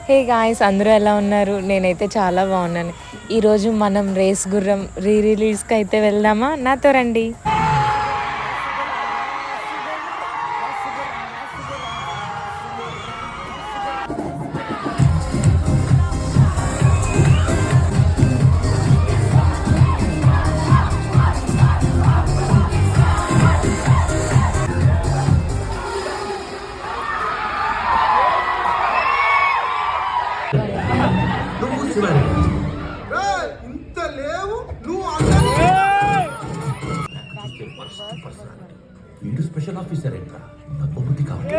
Hey guys, అందరూ ఎలా ఉన్నారు? నేనైతే చాలా బాగున్నాను. ఈరోజు మనం రేస్ గుర్రం రిలీజ్కి అయితే వెళ్దామా? నాతో రండి. ఇంత లేవు నువ్వు వీడు స్పెషల్ ఆఫీసర్ ఏంట్రా? నాకు బుద్ధి కావాలి.